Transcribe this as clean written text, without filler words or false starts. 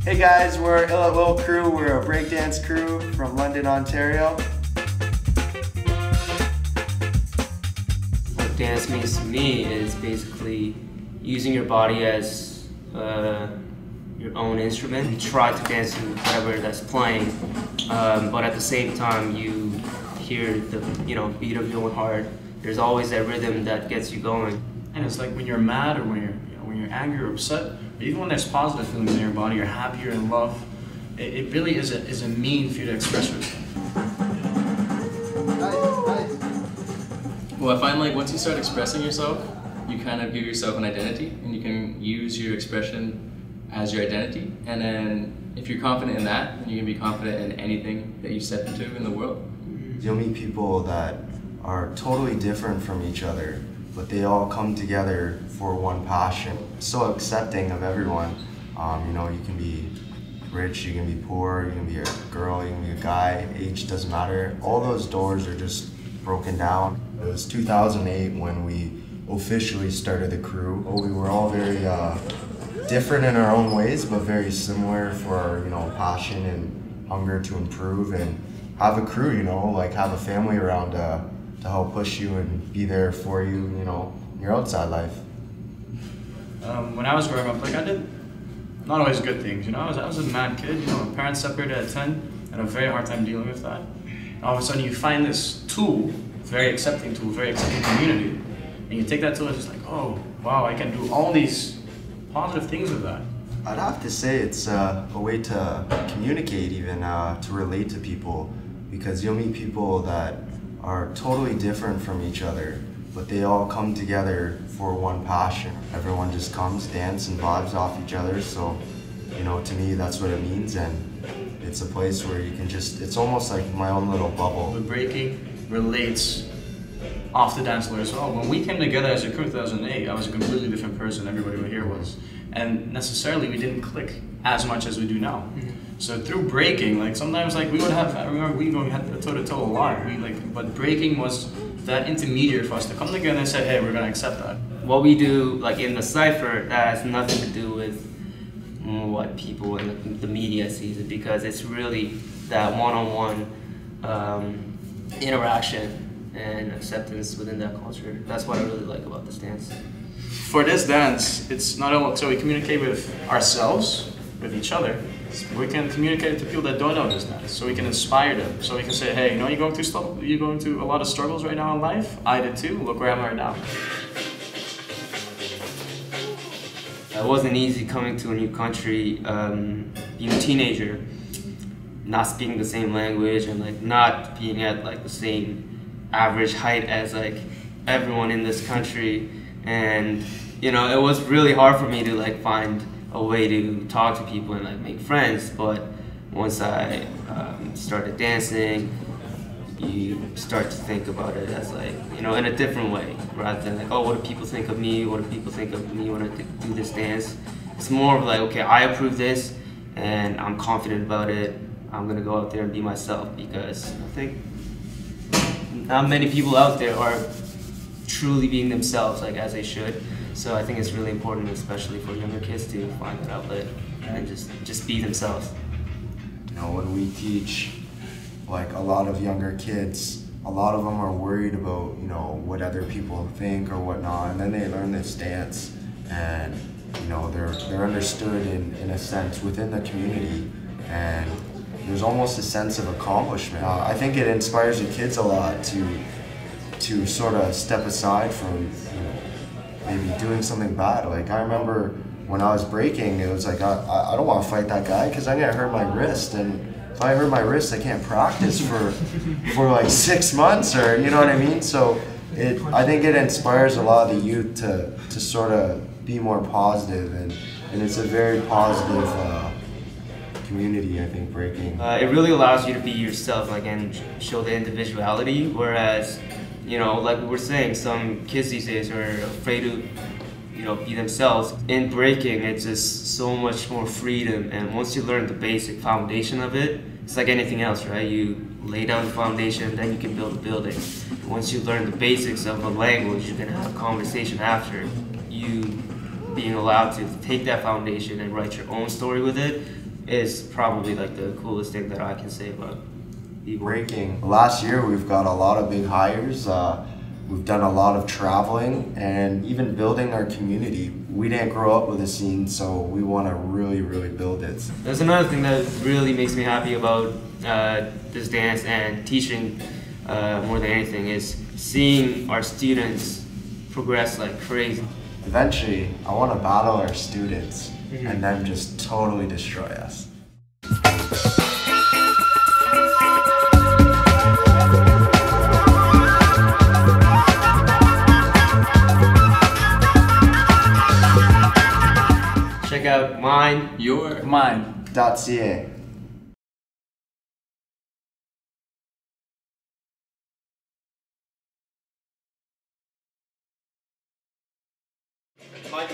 Hey guys, we're Ill at Will Crew. We're a breakdance crew from London, Ontario. What dance means to me is basically using your body as your own instrument. You try to dance to whatever that's playing, but at the same time you hear the beat of your own heart. There's always that rhythm that gets you going. And it's like when you're mad or when you're angry or upset, or even when there's positive feelings in your body, you're happy, you're in love, it really is a mean for you to express yourself. Well, I find like once you start expressing yourself, you kind of give yourself an identity, and you can use your expression as your identity. And then if you're confident in that, then you can be confident in anything that you step into in the world. You'll meet people that are totally different from each other, but they all come together for one passion. So accepting of everyone. You can be rich, you can be poor, you can be a girl, you can be a guy, age doesn't matter. All those doors are just broken down. It was 2008 when we officially started the crew. We were all very different in our own ways, but very similar for our passion and hunger to improve and have a crew, like have a family around to help push you and be there for you, in your outside life. When I was growing up, I did not always good things, I was a mad kid, my parents separated at 10, I had a very hard time dealing with that. And all of a sudden you find this tool, very accepting community, and you take that tool and it's just like, oh, wow, I can do all these positive things with that. I'd have to say it's a way to communicate, even to relate to people, because you'll meet people that are totally different from each other, but they all come together for one passion. Everyone just comes, dance, and vibes off each other, so, to me that's what it means, and it's a place where you can it's almost like my own little bubble. The breaking relates off the dance floor as well. When we came together as a crew in 2008, I was a completely different person everybody here was. And necessarily we didn't click as much as we do now. So through breaking, sometimes we would have, I remember we had a toe-to-toe a lot. But breaking was that intermediary for us to come together and say, hey, we're gonna accept that. What we do in the cypher, that has nothing to do with what people in the media sees it, because it's really that one-on-one interaction and acceptance within that culture. That's what I really like about this dance. For this dance, it's not only so we communicate with ourselves, with each other, we can communicate to people that don't know this dance, so we can inspire them. So we can say, hey, you're going through a lot of struggles right now in life? I did too, look where I am right now. It wasn't easy coming to a new country, being a teenager, not speaking the same language, and not being at the same average height as everyone in this country. And it was really hard for me to find a way to talk to people and make friends. But once I started dancing, you start to think about it as in a different way, rather than oh, what do people think of me? What do people think of me when I do this dance? It's more of okay, I approve this, and I'm confident about it. I'm gonna go out there and be myself, because I think not many people out there are truly being themselves as they should. So I think it's really important, especially for younger kids, to find that outlet and just be themselves. When we teach a lot of younger kids, a lot of them are worried about what other people think or whatnot, and then they learn this dance, and they're understood in a sense within the community, and there's almost a sense of accomplishment. I think it inspires the kids a lot to sort of step aside from maybe doing something bad. I remember when I was breaking, it was I don't want to fight that guy because I'm gonna hurt my wrist, and if I hurt my wrist, I can't practice for 6 months, or you know what I mean. So I think it inspires a lot of the youth to sort of be more positive, and it's a very positive community, I think, breaking. It really allows you to be yourself, and show the individuality, whereas like we were saying, some kids these days are afraid to be themselves. In breaking, it's just so much more freedom, and once you learn the basic foundation of it, it's like anything else, right? You lay down the foundation, then you can build a building. Once you learn the basics of a language, you can have a conversation after. You being allowed to take that foundation and write your own story with it is probably like the coolest thing that I can say about b-boy. Breaking. Last year we've got a lot of big hires. We've done a lot of traveling and even building our community. We didn't grow up with a scene, so we want to really, really build it. There's another thing that really makes me happy about this dance and teaching more than anything is seeing our students progress like crazy. Eventually, I want to battle our students and them just totally destroy us. Check out mine. Your .ca. My